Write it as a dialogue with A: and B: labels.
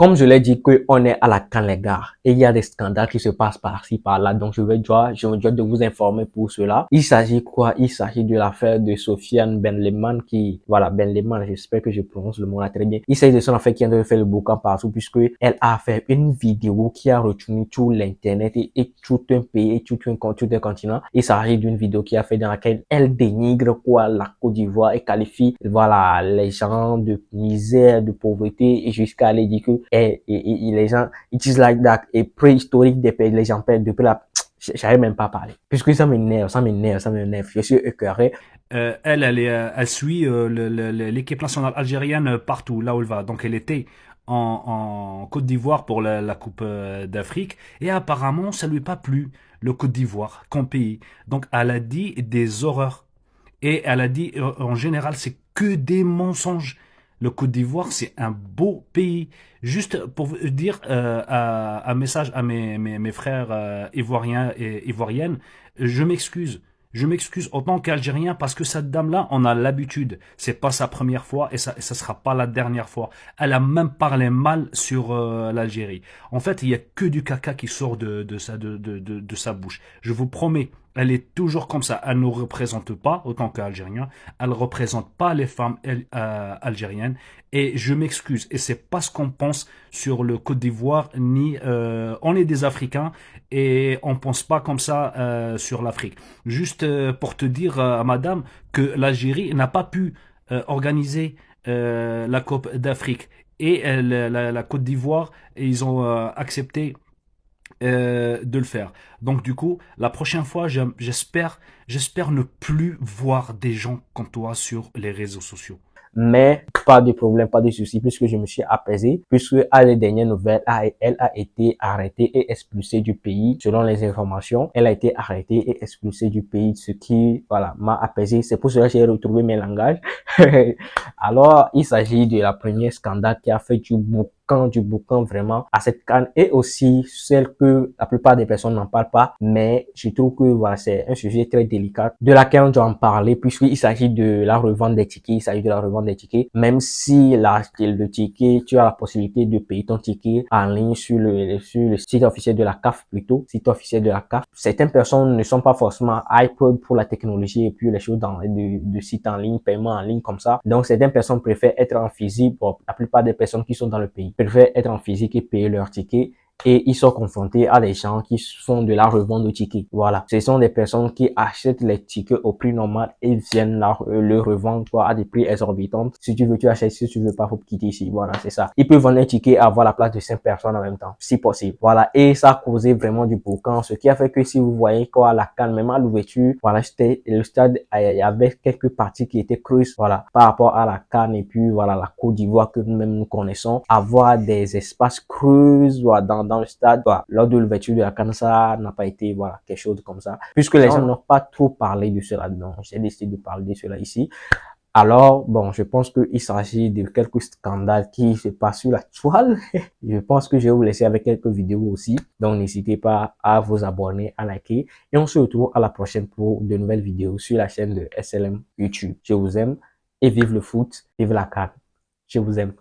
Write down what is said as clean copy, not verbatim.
A: Comme je l'ai dit qu'on est à la CAN, les gars, et il y a des scandales qui se passent par-ci, par-là, donc je me dois de vous informer pour cela. Il s'agit quoi? Il s'agit de l'affaire de Sofiane Benleman Benleman, j'espère que je prononce le mot là très bien. Il s'agit de son affaire qui a fait le boucan partout puisque elle a fait une vidéo qui a retenu tout l'internet et tout un pays et tout un continent. Il s'agit d'une vidéo qui a fait dans laquelle elle dénigre la Côte d'Ivoire et qualifie, les gens de misère, de pauvreté et jusqu'à aller dire que les gens, it is like that, et préhistorique des pays, les gens perdent depuis la, j'arrive même pas à parler. Puisque ça m'énerve. Je suis écœuré.
B: Elle suit l'équipe nationale algérienne partout, là où elle va. Donc elle était en Côte d'Ivoire pour la Coupe d'Afrique et apparemment ça lui a pas plu, le Côte d'Ivoire, comme pays. Donc elle a dit des horreurs. Et elle a dit, en général, c'est que des mensonges. Le Côte d'Ivoire, c'est un beau pays. Juste pour vous dire un message à mes frères ivoiriens et ivoiriennes, je m'excuse. Je m'excuse en tant qu'Algérien parce que cette dame-là, on a l'habitude. C'est pas sa première fois et ça sera pas la dernière fois. Elle a même parlé mal sur l'Algérie. En fait, il y a que du caca qui sort de sa bouche. Je vous promets. Elle est toujours comme ça. Elle ne nous représente pas autant qu'Algérien. Elle ne représente pas les femmes algériennes. Et je m'excuse. Et c'est pas ce qu'on pense sur le Côte d'Ivoire, ni on est des Africains et on pense pas comme ça sur l'Afrique. Juste pour te dire, madame, que l'Algérie n'a pas pu organiser la Coupe d'Afrique et la Côte d'Ivoire, ils ont accepté de le faire. Donc du coup, la prochaine fois, j'espère ne plus voir des gens comme toi sur les réseaux sociaux.
A: Mais pas de problème, pas de souci, puisque je me suis apaisé, puisque à les dernières nouvelles, elle a été arrêtée et expulsée du pays. Selon les informations, elle a été arrêtée et expulsée du pays, ce qui, m'a apaisé. C'est pour cela que j'ai retrouvé mes langages. Alors, il s'agit de la première scandale qui a fait du boucan vraiment à cette CAN et aussi celle que la plupart des personnes n'en parlent pas, mais je trouve que c'est un sujet très délicat de laquelle on doit en parler puisqu'il s'agit de la revente des tickets, même si le ticket, tu as la possibilité de payer ton ticket en ligne sur le site officiel de la CAF plutôt, site officiel de la CAF. Certaines personnes ne sont pas forcément hype pour la technologie et puis les choses de sites en ligne, paiement en ligne comme ça. Donc certaines personnes préfèrent être en physique. Bon, la plupart des personnes qui sont dans le pays préfèrent être en physique et payer leur ticket. Et ils sont confrontés à des gens qui font de la revente de tickets. Voilà. Ce sont des personnes qui achètent les tickets au prix normal et viennent le revendre à des prix exorbitants. Si tu veux, tu achètes. Si tu veux pas, faut quitter ici. Voilà, c'est ça. Ils peuvent vendre un ticket et avoir la place de 5 personnes en même temps, si possible. Voilà. Et ça a causé vraiment du boucan, ce qui a fait que si vous voyez la CAN, même à l'ouverture, voilà, le stade, il y avait quelques parties qui étaient creuses, voilà, par rapport à la CAN et puis, voilà, la Côte d'Ivoire que nous-mêmes nous connaissons. Avoir des espaces creux, voilà, dans le stade, voilà, lors de l'ouverture de la CAN, ça n'a pas été, voilà, quelque chose comme ça. Puisque les gens n'ont pas trop parlé de cela, donc j'ai décidé de parler de cela ici. Alors, bon, je pense qu'il s'agit de quelques scandales qui se passent sur la toile. Je pense que je vais vous laisser avec quelques vidéos aussi. Donc, n'hésitez pas à vous abonner, à liker. Et on se retrouve à la prochaine pour de nouvelles vidéos sur la chaîne de SLM YouTube. Je vous aime et vive le foot, vive la CAN. Je vous aime.